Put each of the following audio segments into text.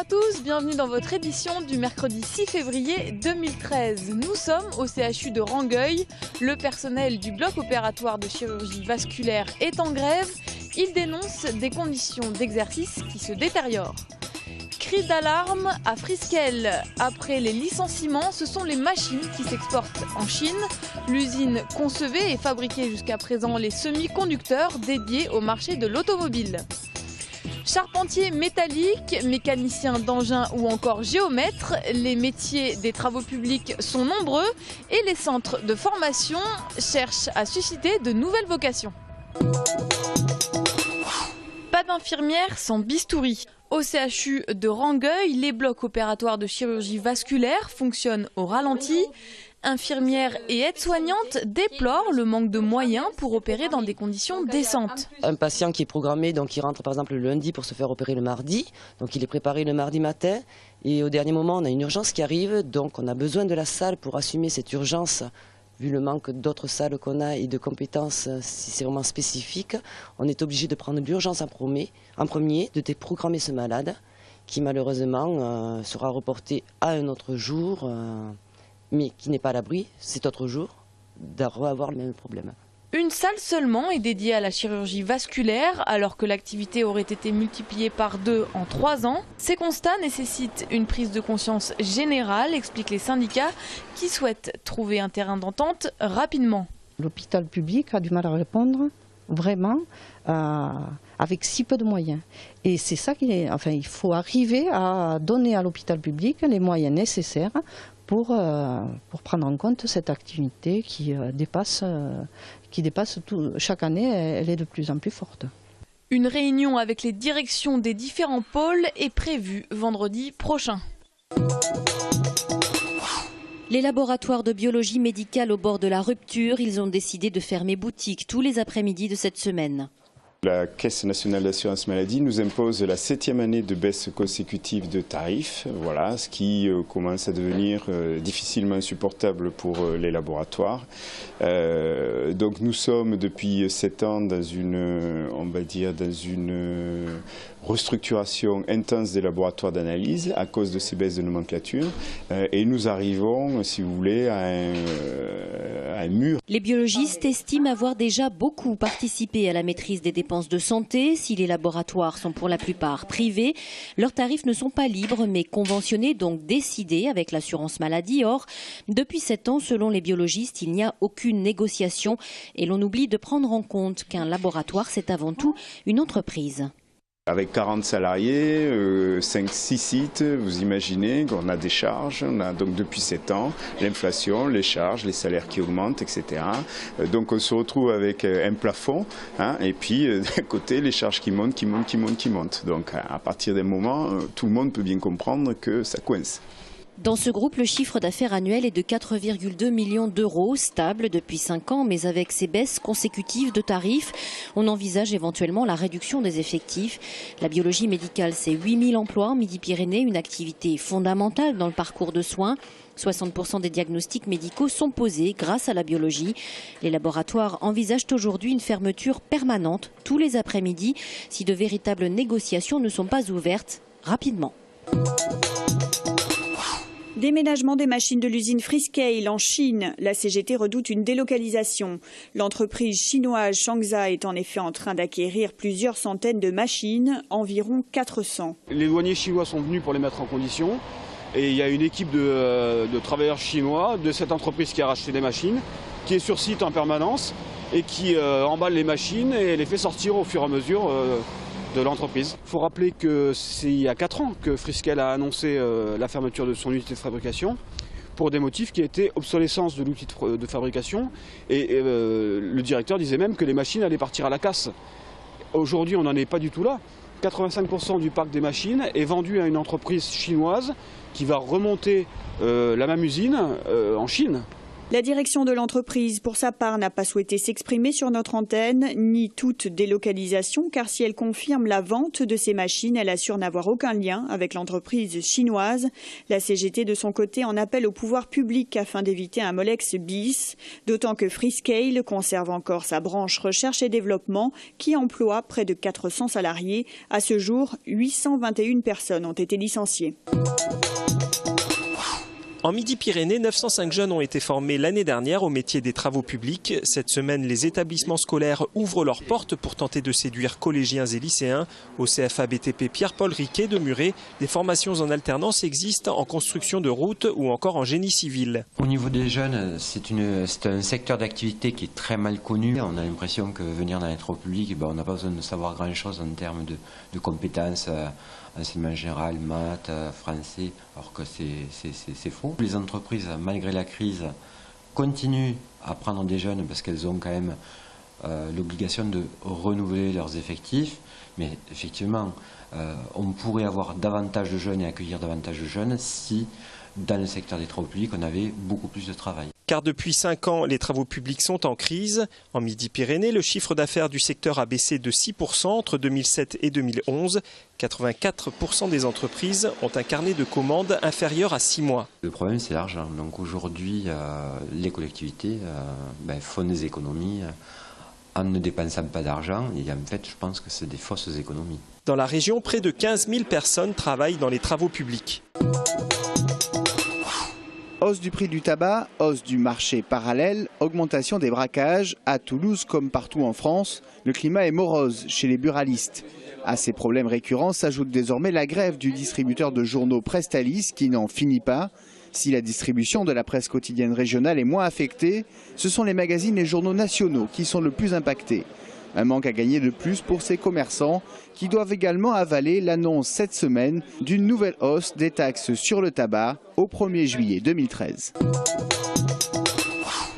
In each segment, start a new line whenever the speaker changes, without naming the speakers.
à tous, bienvenue dans votre édition du mercredi 6 février 2013. Nous sommes au CHU de Rangueil. Le personnel du bloc opératoire de chirurgie vasculaire est en grève. Il dénonce des conditions d'exercice qui se détériorent. Cri d'alarme à Frisquel. Après les licenciements, ce sont les machines qui s'exportent en Chine. L'usine concevait et fabriquait jusqu'à présent les semi-conducteurs dédiés au marché de l'automobile. Charpentier métallique, mécanicien d'engin ou encore géomètre, les métiers des travaux publics sont nombreux et les centres de formation cherchent à susciter de nouvelles vocations. Pas d'infirmières sans bistouri. Au CHU de Rangueil, les blocs opératoires de chirurgie vasculaire fonctionnent au ralenti. Infirmières et aides-soignantes déplorent le manque de moyens pour opérer dans des conditions décentes.
Un patient qui est programmé, donc il rentre par exemple le lundi pour se faire opérer le mardi, donc il est préparé le mardi matin et au dernier moment on a une urgence qui arrive, donc on a besoin de la salle pour assumer cette urgence. Vu le manque d'autres salles qu'on a et de compétences, si c'est vraiment spécifique, on est obligé de prendre l'urgence en premier, de déprogrammer ce malade qui malheureusement sera reporté à un autre jour. Mais qui n'est pas à l'abri, cet autre jour, d'avoir le même problème.
Une salle seulement est dédiée à la chirurgie vasculaire, alors que l'activité aurait été multipliée par 2 en 3 ans. Ces constats nécessitent une prise de conscience générale, expliquent les syndicats, qui souhaitent trouver un terrain d'entente rapidement.
L'hôpital public a du mal à répondre, vraiment, avec si peu de moyens. Et c'est ça il faut arriver à donner à l'hôpital public les moyens nécessaires pour prendre en compte cette activité qui dépasse tout. Chaque année, elle est de plus en plus forte.
Une réunion avec les directions des différents pôles est prévue vendredi prochain.
Les laboratoires de biologie médicale au bord de la rupture, ils ont décidé de fermer boutique tous les après-midi de cette semaine.
La Caisse nationale d'assurance maladie nous impose la 7e année de baisse consécutive de tarifs, voilà, ce qui commence à devenir difficilement supportable pour les laboratoires. Donc nous sommes depuis 7 ans dans une restructuration intense des laboratoires d'analyse à cause de ces baisses de nomenclature et nous arrivons, si vous voulez, à un mur.
Les biologistes estiment avoir déjà beaucoup participé à la maîtrise des dépenses de santé. Si les laboratoires sont pour la plupart privés, leurs tarifs ne sont pas libres mais conventionnés, donc décidés avec l'assurance maladie. Or, depuis 7 ans, selon les biologistes, il n'y a aucune négociation et l'on oublie de prendre en compte qu'un laboratoire, c'est avant tout une entreprise.
Avec 40 salariés, 5-6 sites, vous imaginez qu'on a des charges, on a donc depuis 7 ans l'inflation, les charges, les salaires qui augmentent, etc. Donc on se retrouve avec un plafond, et puis d'un côté les charges qui montent. Donc à partir d'un moment, tout le monde peut bien comprendre que ça coince.
Dans ce groupe, le chiffre d'affaires annuel est de 4,2 millions d'euros, stable depuis 5 ans, mais avec ces baisses consécutives de tarifs, on envisage éventuellement la réduction des effectifs. La biologie médicale, c'est 8000 emplois en Midi-Pyrénées, une activité fondamentale dans le parcours de soins. 60% des diagnostics médicaux sont posés grâce à la biologie. Les laboratoires envisagent aujourd'hui une fermeture permanente tous les après-midi si de véritables négociations ne sont pas ouvertes rapidement.
Déménagement des machines de l'usine Frisquel en Chine. La CGT redoute une délocalisation. L'entreprise chinoise Shangza est en effet en train d'acquérir plusieurs centaines de machines, environ 400.
Les douaniers chinois sont venus pour les mettre en condition. Et il y a une équipe de travailleurs chinois de cette entreprise qui a racheté des machines, qui est sur site en permanence et qui emballe les machines et les fait sortir au fur et à mesure de l'entreprise. Il faut rappeler que c'est il y a 4 ans que Frisquel a annoncé la fermeture de son unité de fabrication pour des motifs qui étaient obsolescence de l'outil de fabrication et le directeur disait même que les machines allaient partir à la casse. Aujourd'hui on n'en est pas du tout là. 85% du parc des machines est vendu à une entreprise chinoise qui va remonter la même usine en Chine.
La direction de l'entreprise, pour sa part, n'a pas souhaité s'exprimer sur notre antenne, ni toute délocalisation, car si elle confirme la vente de ces machines, elle assure n'avoir aucun lien avec l'entreprise chinoise. La CGT, de son côté, en appelle au pouvoir public afin d'éviter un Molex bis, d'autant que Freescale conserve encore sa branche recherche et développement qui emploie près de 400 salariés. À ce jour, 821 personnes ont été licenciées.
En Midi-Pyrénées, 905 jeunes ont été formés l'année dernière au métier des travaux publics. Cette semaine, les établissements scolaires ouvrent leurs portes pour tenter de séduire collégiens et lycéens. Au CFA BTP Pierre-Paul Riquet de Muret, des formations en alternance existent en construction de routes ou encore en génie civil.
Au niveau des jeunes, c'est un secteur d'activité qui est très mal connu. On a l'impression que venir dans les travaux publics, on n'a pas besoin de savoir grand-chose en termes de compétences. Enseignement général, maths, français, alors que c'est faux. Les entreprises, malgré la crise, continuent à prendre des jeunes parce qu'elles ont quand même l'obligation de renouveler leurs effectifs. Mais effectivement, on pourrait avoir davantage de jeunes et accueillir davantage de jeunes si, dans le secteur des travaux publics, on avait beaucoup plus de travail.
Car depuis 5 ans, les travaux publics sont en crise. En Midi-Pyrénées, le chiffre d'affaires du secteur a baissé de 6% entre 2007 et 2011. 84% des entreprises ont un carnet de commandes inférieur à 6 mois.
Le problème, c'est l'argent. Donc aujourd'hui, les collectivités font des économies en ne dépensant pas d'argent. Et en fait, je pense que c'est des fausses économies.
Dans la région, près de 15 000 personnes travaillent dans les travaux publics.
Hausse du prix du tabac, hausse du marché parallèle, augmentation des braquages. À Toulouse comme partout en France, le climat est morose chez les buralistes. À ces problèmes récurrents s'ajoute désormais la grève du distributeur de journaux Prestalis qui n'en finit pas. Si la distribution de la presse quotidienne régionale est moins affectée, ce sont les magazines et journaux nationaux qui sont le plus impactés. Un manque à gagner de plus pour ces commerçants qui doivent également avaler l'annonce cette semaine d'une nouvelle hausse des taxes sur le tabac au 1er juillet 2013.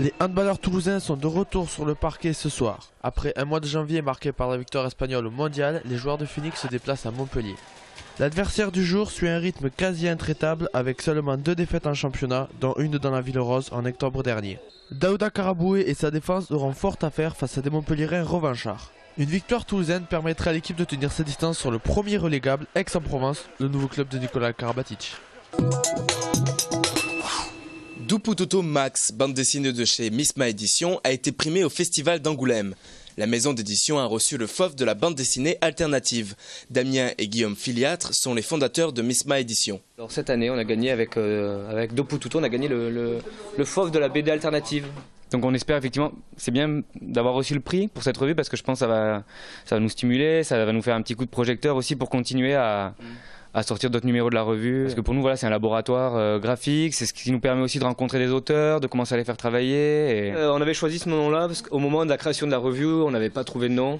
Les handballeurs toulousains sont de retour sur le parquet ce soir. Après un mois de janvier marqué par la victoire espagnole au mondial, les joueurs de Phoenix se déplacent à Montpellier. L'adversaire du jour suit un rythme quasi intraitable avec seulement 2 défaites en championnat, dont une dans la Ville Rose en octobre dernier. Daouda Karaboué et sa défense auront fort à faire face à des Montpelliérains revanchards. Une victoire toulousaine permettrait à l'équipe de tenir sa distance sur le premier relégable Aix-en-Provence, le nouveau club de Nicolas Karabatic.
Dupututu Max, bande dessinée de chez Misma Édition, a été primée au Festival d'Angoulême. La maison d'édition a reçu le FOF de la bande dessinée alternative. Damien et Guillaume Filiatre sont les fondateurs de Misma Édition.
Alors cette année, on a gagné avec Dupututu, on a gagné le FOF de la BD alternative. Donc on espère effectivement, c'est bien d'avoir reçu le prix pour cette revue parce que je pense que ça va nous stimuler, ça va nous faire un petit coup de projecteur aussi pour continuer à sortir d'autres numéros de la revue. Parce que pour nous, voilà, c'est un laboratoire graphique, c'est ce qui nous permet aussi de rencontrer des auteurs, de commencer à les faire travailler. Et on avait choisi ce nom-là parce qu'au moment de la création de la revue, on n'avait pas trouvé de nom.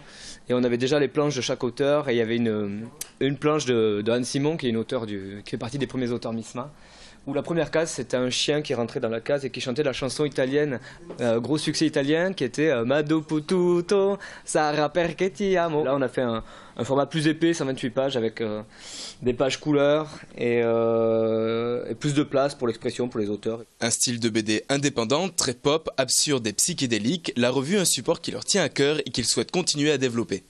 Et on avait déjà les planches de chaque auteur. Et il y avait une planche de Anne Simon, qui est une auteure qui fait partie des premiers auteurs Misma. Où la première case, c'était un chien qui rentrait dans la case et qui chantait la chanson italienne, gros succès italien, qui était Ma Dupututu, Sarà perché ti amo. Là, on a fait un format plus épais, 128 pages, avec des pages couleurs et plus de place pour l'expression, pour les auteurs.
Un style de BD indépendant, très pop, absurde et psychédélique, la revue un support qui leur tient à cœur et qu'ils souhaitent continuer à développer.